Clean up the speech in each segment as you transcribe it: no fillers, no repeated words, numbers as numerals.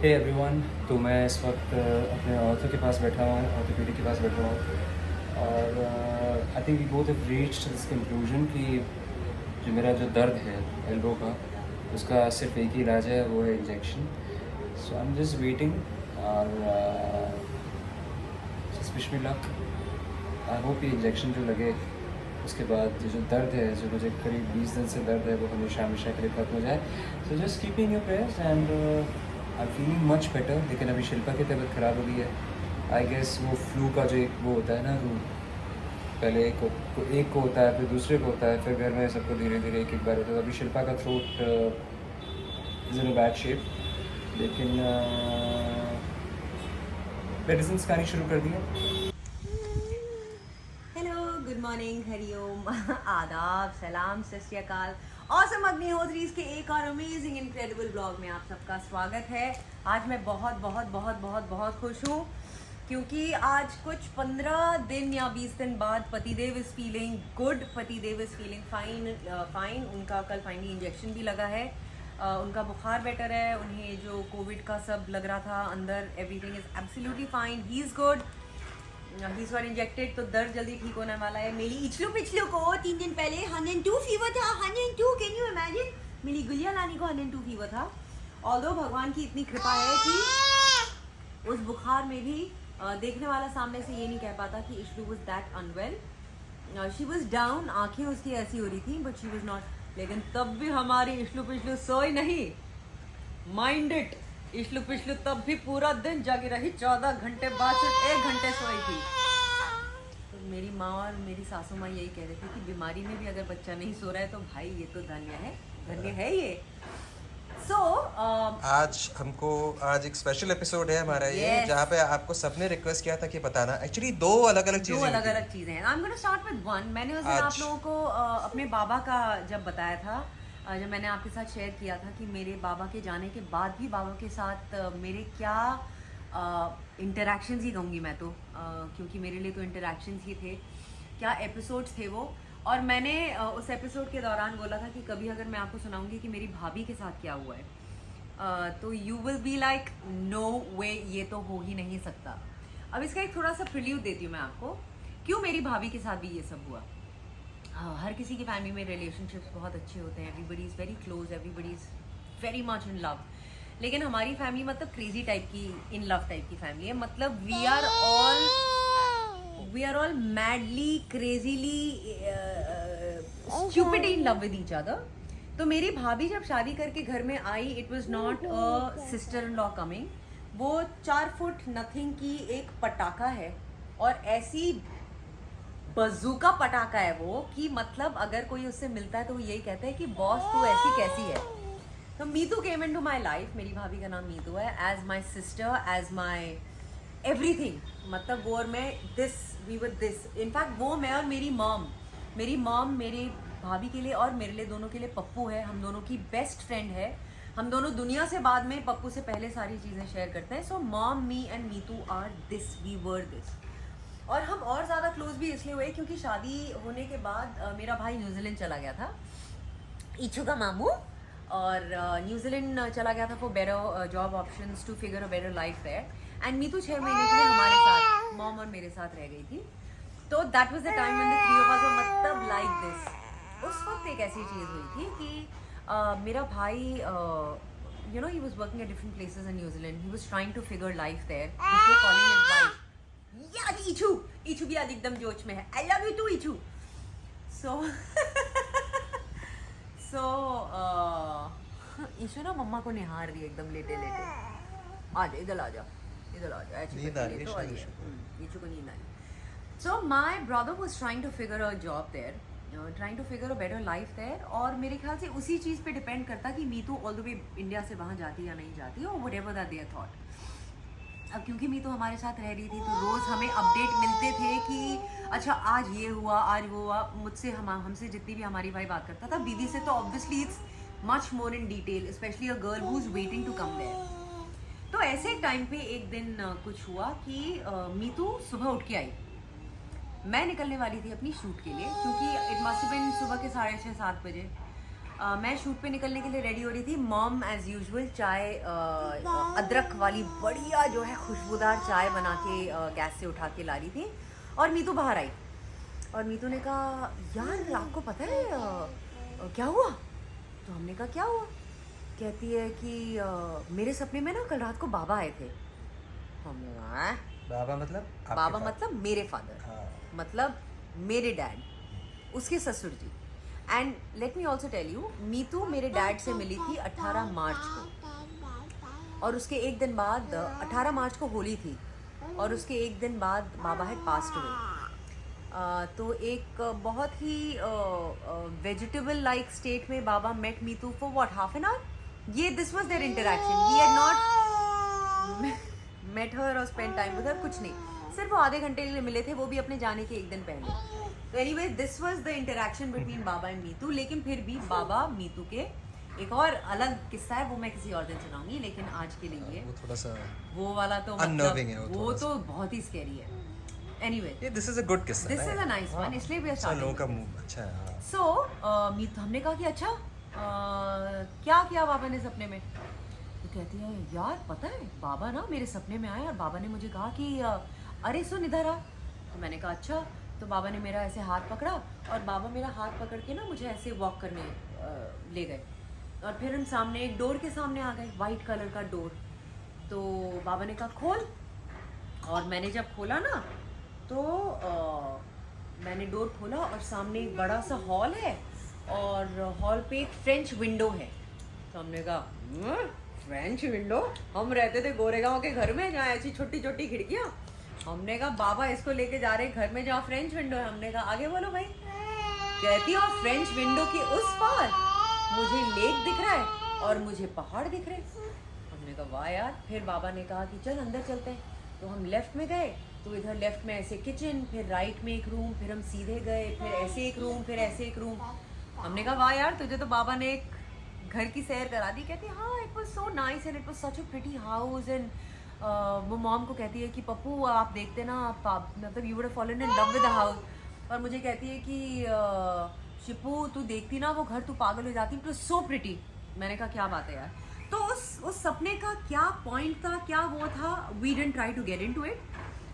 Hey everyone, तो मैं इस वक्त अपने ऑर्थो के पास बैठा हुआ हूँ, ऑर्थोपेडिक के पास बैठा हुआ हूँ और I think we both have reached this conclusion कि जो मेरा जो दर्द है एल्बो का, उसका सिर्फ एक ही इलाज है, वो है injection. So I am just waiting और just wish me luck. I hope ये इंजेक्शन जो लगे उसके बाद जो दर्द है, जो मुझे करीब 20 दिन से दर्द है, वो हमेशा हमेशा के लिए खत्म हो जाए. So just keeping your prayers and I feeling much better. लेकिन अभी शिल्पा की तबीयत ख़राब हो गई है. आई गेस वो फ्लू का जो एक वो होता है ना, रूट पहले एक को होता है, फिर दूसरे को होता है, फिर घर में सबको धीरे धीरे एक एक बार होता है. तो अभी शिल्पा का throat is in a bad shape. लेकिन मेडिसिन खानी शुरू कर दिया. हेलो, गुड मॉर्निंग, हरिओम, आदाब, सलाम, सत श्री अकाल. ऑसम अग्निहोत्रीज के एक और अमेजिंग इनक्रेडिबल ब्लॉग में आप सबका स्वागत है. आज मैं बहुत बहुत बहुत बहुत बहुत खुश हूँ क्योंकि आज कुछ 15 दिन या 20 दिन बाद पतिदेव इज़ फीलिंग गुड. पतिदेव इज़ फीलिंग फाइन. उनका कल फाइनली इंजेक्शन भी लगा है. उनका बुखार बेटर है. उन्हें जो कोविड का सब लग रहा था अंदर, everything is absolutely fine. He is good. He's got injected, तो दर्द जल्दी ठीक होने वाला है. मेरी इचलू पिछलू को 3 दिन पहले 102 फीवर था. 102, कैन यू इमेजिन? मेरी गुलिया लानी को 102 फीवर था. ऑल्दो भगवान की इतनी कृपा है कि उस बुखार में भी देखने वाला सामने से ये नहीं कह पाता कि इशलू was that unwell. She was down, आंखें उसकी ऐसी हो रही थी, बट शी वाज नॉट. लेकिन तब भी हमारी इशलू पिछलू सोई नहीं. Mind it. इशलू पिछलू तब भी पूरा दिन जागी रही. 14 घंटे बाद सिर्फ 1 घंटे सोई थी. तो मेरी माँ और मेरी सासू माँ यही कह रहे थे कि बीमारी में भी अगर बच्चा नहीं सो रहा है तो भाई ये तो धन्य है ये. सो आज एक स्पेशल एपिसोड है हमारा. ये Yes. जहाँ पे आपको सबने रिक्वेस्ट किया था कि बताना. एक्चुअली दो अलग अलग दो अलग अलग चीजें हैं. I am gonna start with one. मैंने उस दिन आप आज- लोगों को अपने बाबा का जब बताया था, जब मैंने आपके साथ शेयर किया था कि मेरे बाबा के जाने के बाद भी बाबा के साथ मेरे क्या इंटरेक्शंस ही कहूँगी मैं तो, क्योंकि मेरे लिए तो इंटरेक्शंस ही थे. क्या एपिसोड्स थे वो. और मैंने उस एपिसोड के दौरान बोला था कि कभी अगर मैं आपको सुनाऊंगी कि मेरी भाभी के साथ क्या हुआ है, तो you will be like no way, ये तो हो ही नहीं सकता. अब इसका एक थोड़ा सा प्रिल्यूड देती हूँ मैं आपको, क्यों मेरी भाभी के साथ भी ये सब हुआ. हर किसी की फैमिली में रिलेशनशिप्स बहुत अच्छे होते हैं. Everybody is very close, everybody is very much in love. लेकिन हमारी फैमिली मतलब क्रेजी टाइप की, इन लव टाइप की फैमिली है. मतलब we are all madly, crazily, stupidly in love with each other. तो मेरी भाभी जब शादी करके घर में आई, it was not a sister in law coming. वो 4 फुट नथिंग की एक पटाखा है, और ऐसी बजूका पटाखा है वो कि मतलब अगर कोई उससे मिलता है तो वो यही कहता है कि बॉस तू ऐसी कैसी है. तो Meetu came into my life. मेरी भाभी का नाम मीतू है. As my sister, as my everything. मतलब वो और मैं, वी वर दिस. इनफैक्ट वो, मैं और मेरी मॉम मेरी भाभी के लिए और मेरे लिए, दोनों के लिए पप्पू है. हम दोनों की बेस्ट फ्रेंड है. हम दोनों दुनिया से बाद में, पप्पू से पहले सारी चीज़ें शेयर करते हैं. So mom, me and Meetu are this, we were this. और हम और ज़्यादा क्लोज भी इसलिए हुए क्योंकि शादी होने के बाद मेरा भाई न्यूजीलैंड चला गया था, इचू का मामू. और न्यूजीलैंड चला गया था for better job options, to figure a better life there. And Meetu 6 महीने के लिए हमारे साथ, मॉम और मेरे साथ रह गई थी. तो that was the time when the three of us were मतलब लाइक दिस. उस वक्त एक ऐसी चीज़ हुई थी कि मेरा भाई, you know, he was working at different places in New Zealand. He was trying to figure life there before calling his wife. याद इचू भी आज एकदम जोश में है. I love you too Ichu. So Ichu ना मम्मा को निहार रही है एकदम लेटे लेटे. आ जा, इधर आ जा. ऐसे नींद आ रही है, तो आ रही है. शायद इचू को नींद आ रही. So my brother was trying to figure a job there, trying to figure a better life there. और मेरे ख्याल से उसी चीज़ पे डिपेंड करता कि Meetu all the way India से वहाँ जाती या नहीं जाती, और व्हाटएवर दैट देयर थॉट. अब क्योंकि मीतू हमारे साथ रह रही थी तो रोज़ हमें अपडेट मिलते थे कि अच्छा आज ये हुआ, आज वो हुआ. मुझसे, हमसे जितनी भी हमारी भाई बात करता था, बीवी से तो obviously it's much more in detail, specially a girl who is waiting to come there. तो ऐसे टाइम पे एक दिन कुछ हुआ कि मीतू सुबह उठ के आई. मैं निकलने वाली थी अपनी शूट के लिए, क्योंकि इट मस्ट बीन सुबह के 6:30-7 बजे. मैं शूट पे निकलने के लिए रेडी हो रही थी। मॉम एज यूजुअल चाय अदरक वाली बढ़िया जो है खुशबूदार चाय बना के गैस से उठा के ला रही थी, और मीतू बाहर आई और मीतू ने कहा यार आपको पता है क्या हुआ? तो हमने कहा क्या हुआ? कहती है कि मेरे सपने में ना कल रात को बाबा आए थे। हमने कहा बाबा मतलब आपके बाबा father? मतलब मेरे फादर, हाँ। मतलब मेरे डैड, उसके ससुर जी। And let me also tell you, Meetu मेरे डैड से मिली थी 18 मार्च को, और उसके एक दिन बाद 18 मार्च को होली थी, और उसके एक दिन बाद बाबा हैड पास्ड अवे। तो एक बहुत ही वेजिटेबल लाइक स्टेट में बाबा met Meetu for what half an hour. ये this was their interaction, he had not met her और स्पेंड टाइम विद हर, कुछ नहीं, सिर्फ वो आधे घंटे के लिए मिले थे, वो भी अपने जाने के एक दिन पहले। तो anyway this was the interaction between Baba and Meetu. लेकिन फिर भी बाबा मीतू के एक और अलग किस्सा है, वो मैं किसी और दिन सुनाऊंगी, लेकिन आज के लिए वो थोड़ा सा वो वाला तो Unnerving है मतलब वो वो थोड़ा तो बहुत ही स्कैरी है। एनीवे ये दिस इज अ गुड किस्सा। This is a nice one, इसलिए वी आर लोगों स्टार्टिंग। का मुंह अच्छा है। हाँ। सो मीत हमने कहा कि अच्छा क्या किया बाबा ने सपने में? तो कहती है यार पता है बाबा ना मेरे सपने में आए और बाबा ने मुझे कहा कि अरे सुन इधर आ। तो मैंने कहा अच्छा। तो बाबा ने मेरा ऐसे हाथ पकड़ा और बाबा मेरा हाथ पकड़ के ना मुझे ऐसे वॉक करने ले गए, और फिर हम सामने एक डोर के सामने आ गए, वाइट कलर का डोर। तो बाबा ने कहा खोल, और मैंने जब खोला ना तो मैंने डोर खोला और सामने एक बड़ा सा हॉल है, और हॉल पे एक फ्रेंच विंडो है। तो हमने कहा फ्रेंच विंडो? हम रहते थे गोरेगांव के घर में जहाँ ऐसी छोटी छोटी खिड़कियाँ। हमने कहा बाबा इसको लेके जा रहे घर में जहाँ फ्रेंच विंडो है। हमने कहा आगे बोलो भाई। कहती हो फ्रेंच विंडो के उस पार मुझे लेक दिख रहा है और मुझे पहाड़ दिख रहे। हमने कहा वाह यार। फिर बाबा ने कहा कि चल अंदर चलते हैं। तो हम लेफ्ट में गए, तो इधर लेफ्ट में ऐसे किचन, फिर राइट में एक रूम, फिर हम सीधे गए, फिर ऐसे एक रूम, फिर ऐसे एक रूम। हमने कहा वाह यार तुझे तो बाबा ने एक घर की सैर करा दी। कहती हाँ it was so nice and it was such a pretty house. And वो मॉम को कहती है कि पप्पू आप देखते ना आप मतलब you would have fallen in love with the house. और मुझे कहती है कि शिपू तू देखती ना वो घर, तू पागल हो जाती, इट वाज सो प्रिटी। मैंने कहा क्या बात है यार। तो उस सपने का क्या पॉइंट था, क्या वो था, we didn't try to get into it.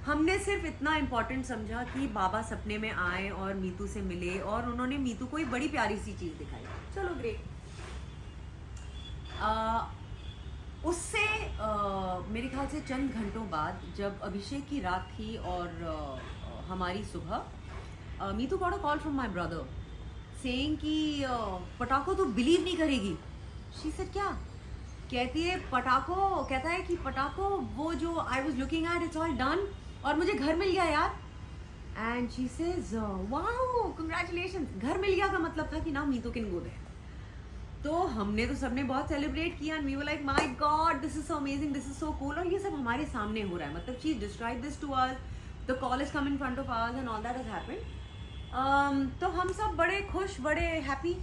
हमने सिर्फ इतना इम्पोर्टेंट समझा कि बाबा सपने में आए और मीतू से मिले, और उन्होंने मीतू को एक बड़ी प्यारी सी चीज़ दिखाई। चलो ग्रेट। उससे मेरे ख्याल से चंद घंटों बाद जब अभिषेक की रात थी और हमारी सुबह, Meetu got a call from my brother saying कि पटाखो तू बिलीव नहीं करेगी। शी सेड क्या? कहती है पटाखो, कहता है कि पटाखो वो जो I was looking at it's all done और मुझे घर मिल गया यार। And she says wow congratulations. घर मिल गया का मतलब था कि now Meetu can go there. तो हमने तो सबने बहुत सेलिब्रेट किया and we were like my god this is so amazing, this is so cool. और ये सब हमारे सामने हो रहा है, मतलब she describe this to us, the call is come in front of us and all that has happened. तो हम सब बड़े खुश, बड़े हैप्पी।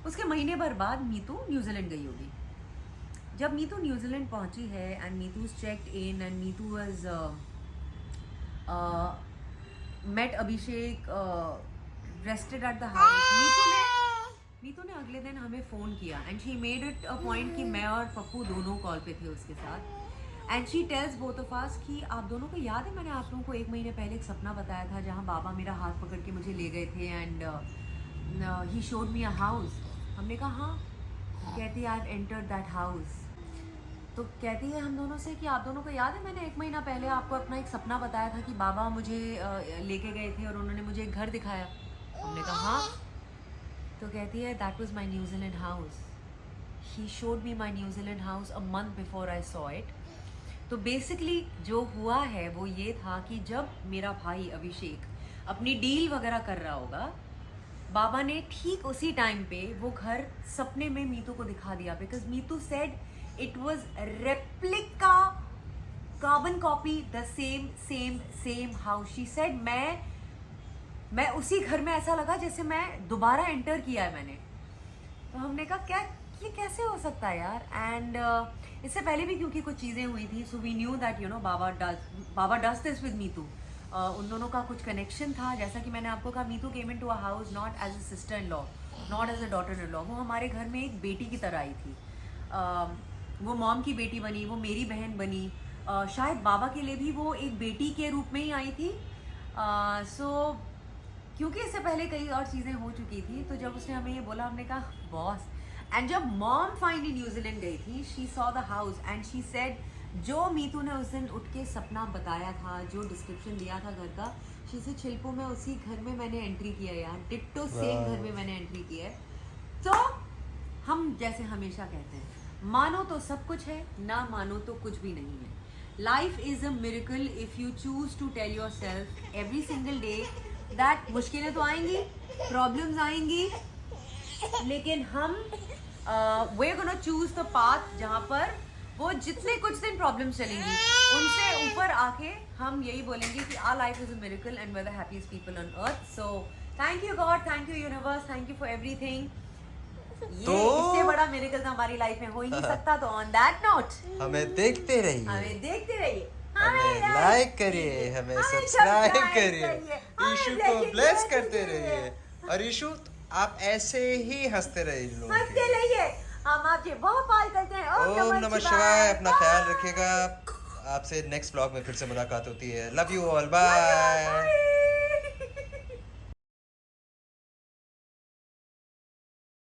उसके महीने भर बाद मीतू न्यूजीलैंड गई होगी। जब मीतू न्यूजीलैंड पहुंची है and Meetu checked in and Meetu was met Abhishek rested at the house. Meetu ने अगले दिन हमें फ़ोन किया and she made it a point कि मैं और पप्पू दोनों कॉल पे थे उसके साथ। And she tells both of us कि आप दोनों को याद है मैंने आप लोगों को एक महीने पहले एक सपना बताया था जहाँ बाबा मेरा हाथ पकड़ के मुझे ले गए थे and he showed me a house. हमने कहा हाँ। कहती I have entered that house. तो कहती है हम दोनों से कि आप दोनों को याद है मैंने एक महीना पहले आपको अपना एक सपना बताया था कि बाबा मुझे लेके गए थे और उन्होंने मुझे एक घर दिखाया। हमने कहा हाँ। तो कहती है that was my New Zealand house, he showed me my New Zealand house a month before I saw it. तो बेसिकली जो हुआ है वो ये था कि जब मेरा भाई अभिषेक अपनी डील वगैरह कर रहा होगा, बाबा ने ठीक उसी टाइम पे वो घर सपने में मीतू को दिखा दिया। Because Meetu said it was replica, carbon copy, the same house. She said मैं उसी घर में ऐसा लगा जैसे मैं दोबारा एंटर किया है मैंने। तो हमने कहा क्या ये कैसे हो सकता है यार। एंड इससे पहले भी क्योंकि कुछ चीज़ें हुई थी, so we knew that you know बाबा डज दिस विद मीतू। उन दोनों का कुछ कनेक्शन था। जैसा कि मैंने आपको कहा, Meetu came into a house not as a sister in law, not as a daughter in law. वो हमारे घर में एक बेटी की तरह आई थी। वो मॉम की बेटी बनी, वो मेरी बहन बनी। शायद बाबा के लिए भी वो एक बेटी के रूप में ही आई थी। सो क्योंकि इससे पहले कई और चीज़ें हो चुकी थी, तो जब उसने हमें ये बोला, हमने कहा बॉस। एंड जब मॉम फाइनली न्यूजीलैंड गई थी, she saw the house and she said, जो मीतू ने उस दिन उठ के सपना बताया था, जो डिस्क्रिप्शन दिया था घर का, शी से शिल्पो में उसी घर में मैंने एंट्री किया यार, डिट्टो सेम घर में मैंने एंट्री की है। तो हम जैसे हमेशा कहते हैं, मानो तो सब कुछ है, ना मानो तो कुछ भी नहीं है। Life is a miracle if you choose to tell yourself every single day that मुश्किलें तो आएंगी, प्रॉब्लम्स आएंगी, लेकिन हम we gonna choose the path जहाँ पर वो जितने कुछ दिन प्रॉब्लम्स चलेंगी, उनसे ऊपर आके हम यही बोलेंगे कि our life is a miracle and we are the happiest people on earth. So thank you god, thank you universe, thank you for everything. ये इससे बड़ा मिरेकल तो हमारी लाइफ में हो ही नहीं सकता। तो ऑन दैट नोट, हमें देखते रहिए, हमें देखते रहिए, हमें लाइक करिए, हमें सब्सक्राइब करिए, ईशु को ब्लेस करते रहिए। और ईशु, आप ऐसे ही हंसते रहिए लोगों हंसते के। रहिए, हम आपके बहुत पाल करते हैं। ओम नमः शिवाय। अपना ख्याल रखिएगा। आपसे नेक्स्ट व्लॉग में फिर से मुलाकात होती है। Love you all, bye.